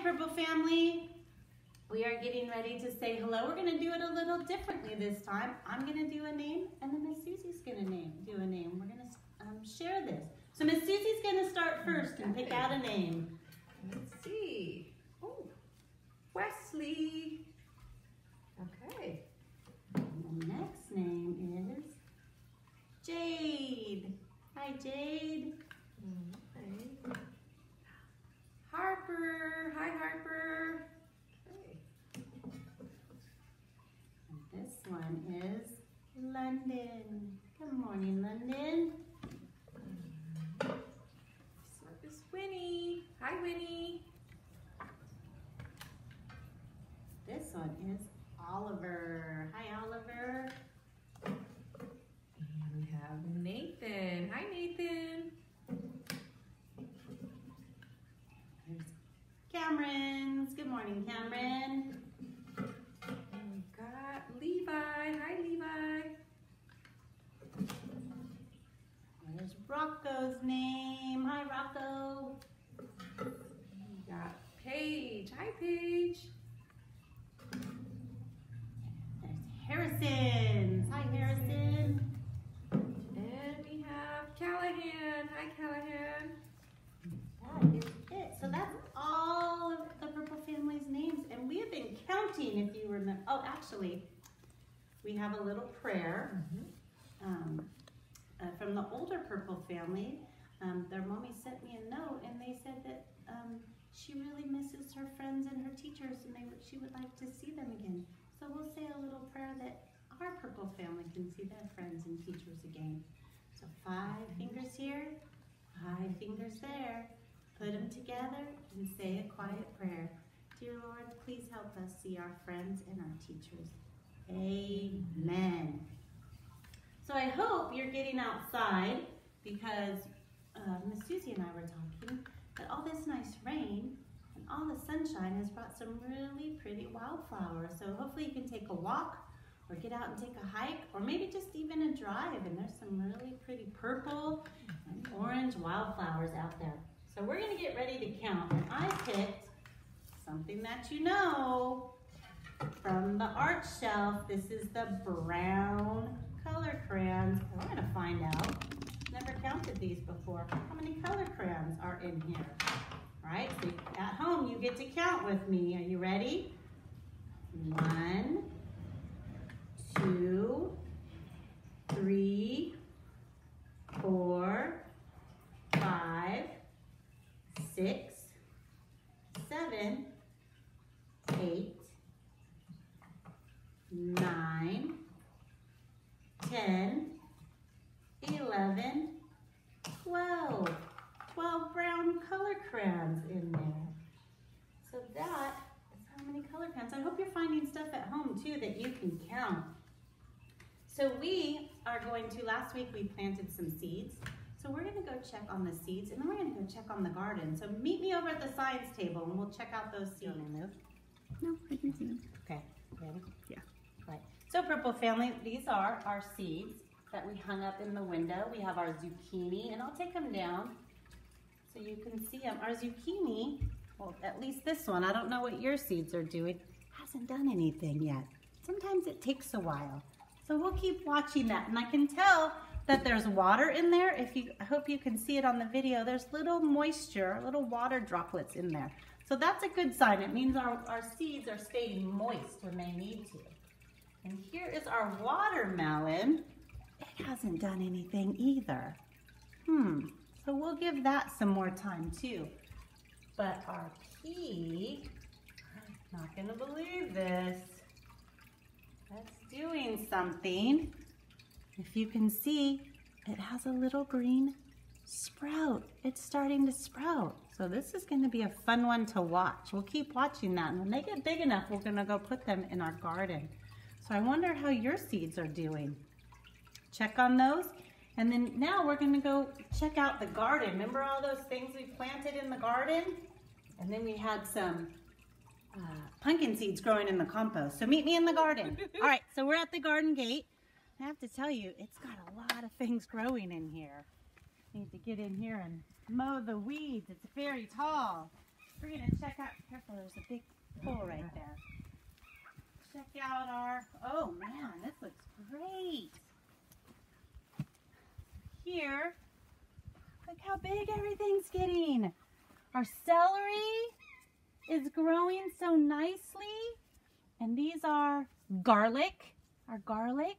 Purple family. We are getting ready to say hello. We're going to do it a little differently this time. I'm going to do a name, and then Miss Susie's going to do a name. We're going to share this. So Miss Susie's going to start first and pick out a name. Let's see. Oh, Wesley. Okay. And the next name is Jade. Hi, Jade. Okay. Harper. Hi, Harper. Okay. And this one is London. Good morning, London. This is Winnie. Hi, Winnie. This one is Oliver. Hi, Oliver. And we have Nathan. Hi, Nathan. There's Cameron's. Good morning, Cameron. And we've got Levi. Hi, Levi. There's Rocco's name. Hi, Rocco. We got Paige. Hi, Paige. There's Harrison's. Hi, Harrison. And we have Callahan. Hi, Callahan. That is it. So that's all of the Purple family's names. And we have been counting, if you remember. Oh, actually, we have a little prayer from the older Purple family. Their mommy sent me a note, and they said that she really misses her friends and her teachers, and she would like to see them again. So we'll say a little prayer that our Purple family can see their friends and teachers again. So 5 fingers here, 5 fingers there. Put them together and say a quiet prayer. Dear Lord, please help us see our friends and our teachers. Amen. So I hope you're getting outside, because Miss Susie and I were talking that all this nice rain and all the sunshine has brought some really pretty wildflowers. So hopefully you can take a walk or get out and take a hike, or maybe just even a drive. And there's some really pretty purple and orange wildflowers out there. So we're going to get ready to count. And I picked something that you know from the art shelf. This is the brown color crayons. We're going to find out. Never counted these before. How many color crayons are in here? All right, so at home you get to count with me. Are you ready? 1, 2, 3, 4, 5, 6, 7, 8, 9, 10, 11, 12. 12 brown color crayons in there. So that is how many color crayons. I hope you're finding stuff at home too that you can count. So we are going to, last week we planted some seeds. So we're gonna go check on the seeds, and then we're gonna go check on the garden. So meet me over at the science table and we'll check out those seeds. No, I can see them. Okay, ready? Yeah. Right. So Purple family, these are our seeds that we hung up in the window. We have our zucchini, and I'll take them down so you can see them. Our zucchini, well, at least this one, I don't know what your seeds are doing, hasn't done anything yet. Sometimes it takes a while. So we'll keep watching that, and I can tell that there's water in there. I hope you can see it on the video. There's little moisture, little water droplets in there. So that's a good sign. It means our seeds are staying moist when they need to. And here is our watermelon. It hasn't done anything either. So we'll give that some more time too. But our pea, I'm not gonna believe this. That's doing something. If you can see, it has a little green sprout. It's starting to sprout. So this is gonna be a fun one to watch. We'll keep watching that, and when they get big enough, we're gonna go put them in our garden. So I wonder how your seeds are doing. Check on those. And then now we're gonna go check out the garden. Remember all those things we planted in the garden? And then we had some pumpkin seeds growing in the compost. So meet me in the garden. All right, so we're at the garden gate. I have to tell you, it's got a lot of things growing in here. Need to get in here and mow the weeds. It's very tall. We're gonna check out, careful, there's a big pool right there. Check out our, oh man, this looks great. Here, look how big everything's getting. Our celery is growing so nicely. And these are garlic, our garlic,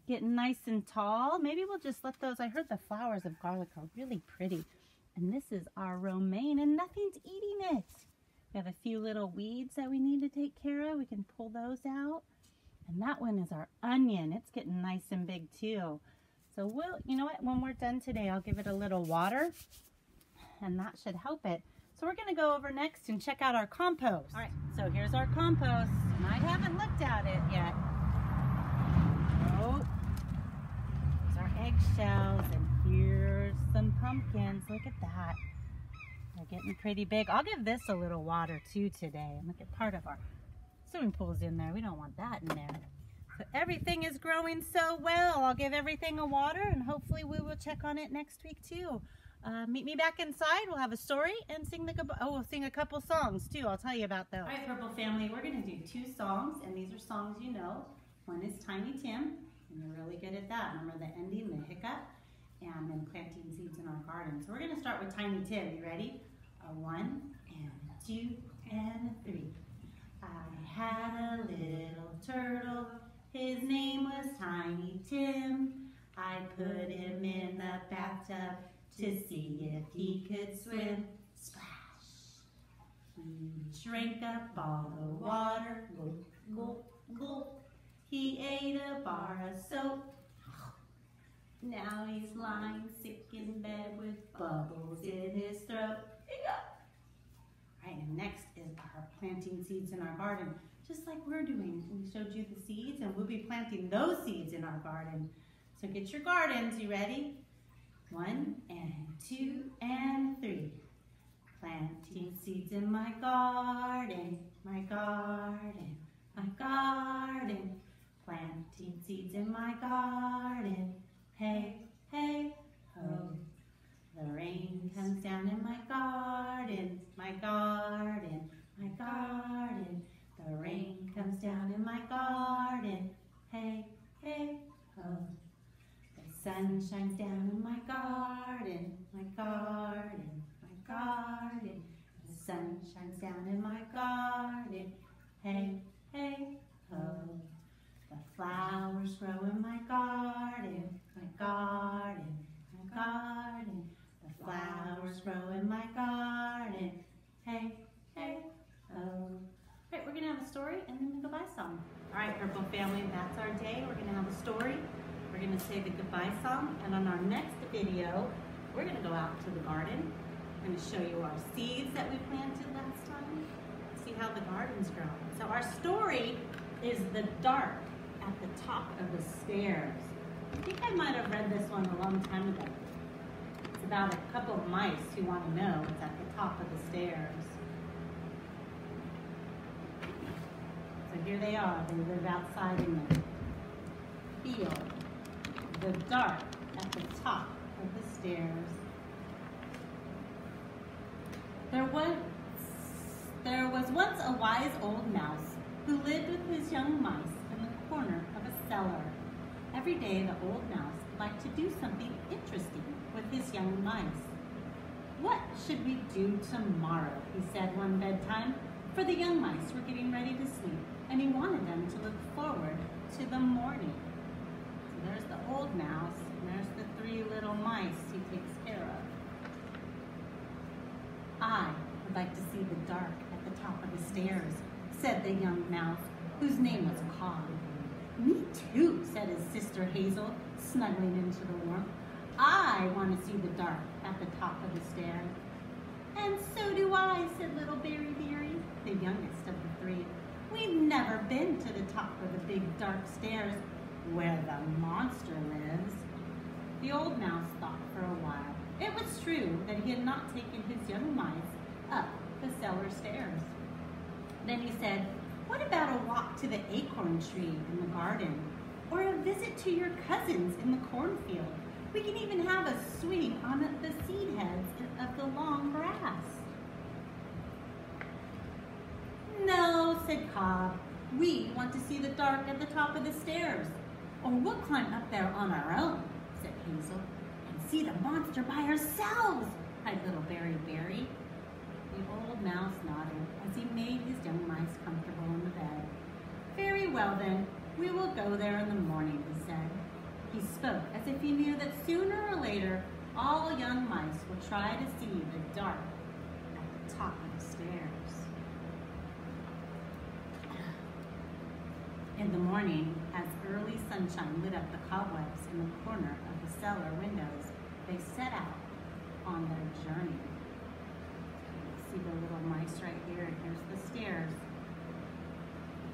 getting nice and tall. Maybe we'll just let those, I heard the flowers of garlic are really pretty. And this is our romaine and nothing's eating it. We have a few little weeds that we need to take care of. We can pull those out. And that one is our onion. It's getting nice and big too. So we'll, you know what, when we're done today, I'll give it a little water and that should help it. So we're gonna go over next and check out our compost. All right, so here's our compost. And I haven't looked at it yet. Oh, there's our eggshells and here's some pumpkins. Look at that. They're getting pretty big. I'll give this a little water too today. And look at part of our swimming pool's in there. We don't want that in there. So everything is growing so well. I'll give everything a water and hopefully we will check on it next week too. Meet me back inside. We'll have a story and sing we'll sing a couple songs too. I'll tell you about those. All right, Purple Family, we're gonna do 2 songs and these are songs you know. One is Tiny Tim and you're really good at that. Remember the ending, the hiccup, and then planting seeds in our garden. So we're gonna start with Tiny Tim. You ready? 1 and 2 and 3. I had a little turtle. His name was Tiny Tim. I put him in the bathtub to see if he could swim. Splash! He drank up all the water. Gulp, gulp, gulp. He ate a bar of soap. Now he's lying sick in bed with bubbles in his throat. All right, and next is our planting seeds in our garden. Just like we're doing. We showed you the seeds and we'll be planting those seeds in our garden. So get your gardens, you ready? 1 and 2 and 3. Planting seeds in my garden, my garden, my garden. Planting seeds in my garden. Hey, hey, ho. The rain comes down in my garden, my garden, my garden. The rain comes down in my garden. Hey, hey, ho. The sun shines down in my garden, my garden, my garden. The sun shines down in my garden. Hey, hey, ho. The flowers grow in my garden, my garden, my garden. The flowers grow in my garden. Hey, hey, ho. All right, we're gonna have a story and then the goodbye song. All right, Purple Family, that's our day. We're gonna have a story. We're gonna say the goodbye song, and on our next video, we're gonna go out to the garden. I'm gonna show you our seeds that we planted last time. See how the garden's growing. So our story is the dark at the top of the stairs. I think I might have read this one a long time ago. It's about a couple of mice who want to know what's at the top of the stairs. So here they are. They live outside in the field. The dark at the top of the stairs. There was once a wise old mouse who lived with his young mice in the corner of a cellar. Every day the old mouse liked to do something interesting with his young mice. What should we do tomorrow? He said one bedtime, for the young mice were getting ready to sleep and he wanted them to look forward to the morning. So there's the old mouse and there's the 3 little mice he takes care of. I would like to see the dark at the top of the stairs, said the young mouse, whose name was Cod. Me too, said his sister Hazel, snuggling into the warmth. I want to see the dark at the top of the stairs. And so do I, said little Berry Berry, the youngest of the 3. We've never been to the top of the big dark stairs where the monster lives. The old mouse thought for a while. It was true that he had not taken his young mice up the cellar stairs. Then he said, what about a walk to the acorn tree in the garden? Or a visit to your cousins in the cornfield? We can even have a swing on the seed heads of the long grass. said Cobb. We want to see the dark at the top of the stairs. Or we'll climb up there on our own, said Hazel, and see the monster by ourselves, cried little Berry Berry. The old mouse nodded as he made his young mice comfortable in the bed. Very well then, we will go there in the morning, he said. He spoke as if he knew that sooner or later all young mice will try to see the dark at the top of the stairs. In the morning, as early sunshine lit up the cobwebs in the corner of the cellar windows, they set out on their journey. See the little mice right here, and here's the stairs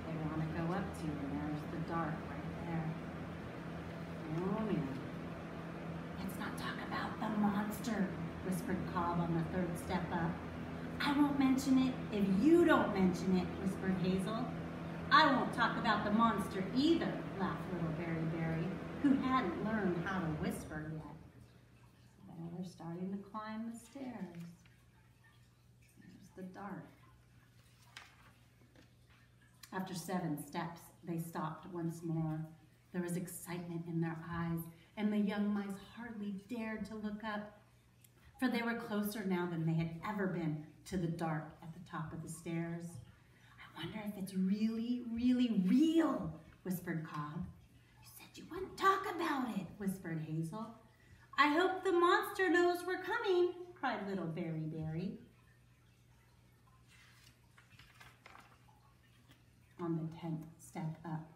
they want to go up to, and there's the dark right there. Oh man. Let's not talk about the monster, whispered Cobb on the third step up. I won't mention it if you don't mention it, whispered Hazel. I won't talk about the monster either, laughed little Berry Berry, who hadn't learned how to whisper yet. There they're starting to climb the stairs. There's the dark. After 7 steps, they stopped once more. There was excitement in their eyes, and the young mice hardly dared to look up, for they were closer now than they had ever been to the dark at the top of the stairs. I wonder if it's really, really real, whispered Cobb. You said you wouldn't talk about it, whispered Hazel. I hope the monster knows we're coming, cried little Berry Berry. On the 10th step up,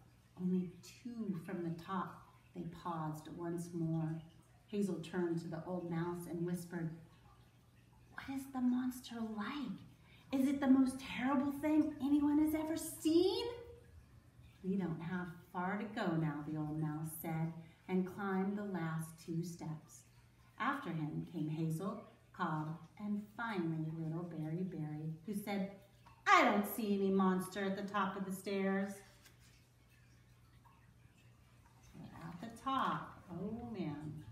only 2 from the top, they paused once more. Hazel turned to the old mouse and whispered, what is the monster like? Is it the most terrible thing anyone has ever seen? We don't have far to go now, the old mouse said, and climbed the last 2 steps. After him came Hazel, Cobb, and finally little Berry Berry, who said, I don't see any monster at the top of the stairs. At the top, oh man,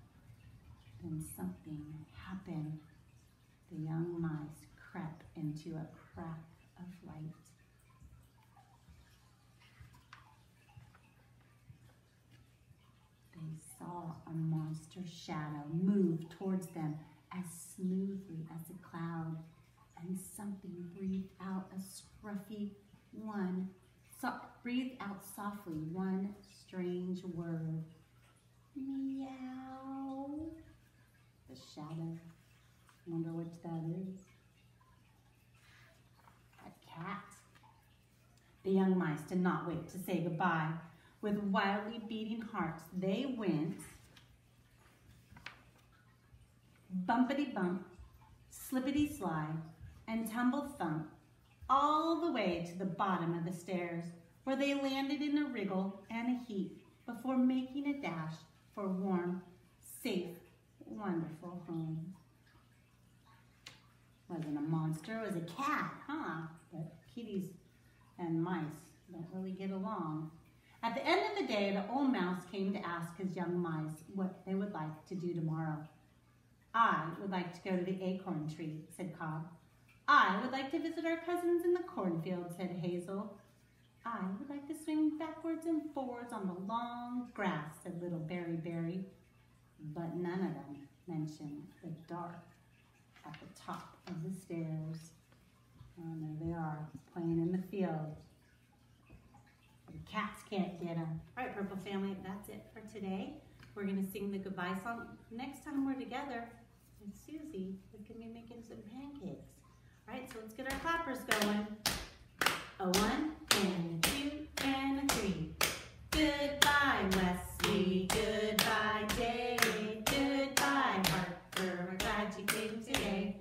then something happened. The young mice crept into a crack of light. They saw a monster shadow move towards them as smoothly as a cloud, and something breathed out a scruffy one, breathed out softly one strange word. Meow. The shadow. Wonder which that is. A cat. The young mice did not wait to say goodbye. With wildly beating hearts, they went bumpity bump, slippity slide, and tumble thump all the way to the bottom of the stairs, where they landed in a wriggle and a heap before making a dash for warm, safe, wonderful home. Wasn't a monster, it was a cat, huh? But kitties and mice don't really get along. At the end of the day, the old mouse came to ask his young mice what they would like to do tomorrow. I would like to go to the acorn tree, said Cobb. I would like to visit our cousins in the cornfield, said Hazel. I would like to swing backwards and forwards on the long grass, said little Berry Berry. But none of them mentioned the dark at the top of the stairs. And there they are, playing in the field. The cats can't get them. All right, Purple Family, that's it for today. We're going to sing the goodbye song. Next time we're together with Susie, we're going to be making some pancakes. All right, so let's get our clappers going. A 1 and a 2 and a 3. Goodbye, Wesley. Goodbye, Dave. Goodbye, Harper. We're glad you came today.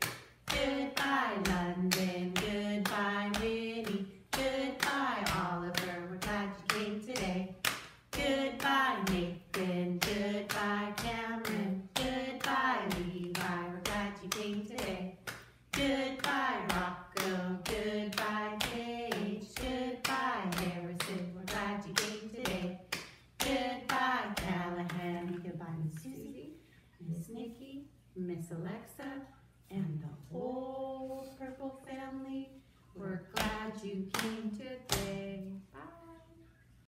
Goodbye, London. Goodbye, Winnie. Goodbye, Oliver. We're glad you came today. Goodbye, Nathan. Goodbye, Cameron. Goodbye, Levi. We're glad you came today. Goodbye, Rocco. Goodbye, you came today.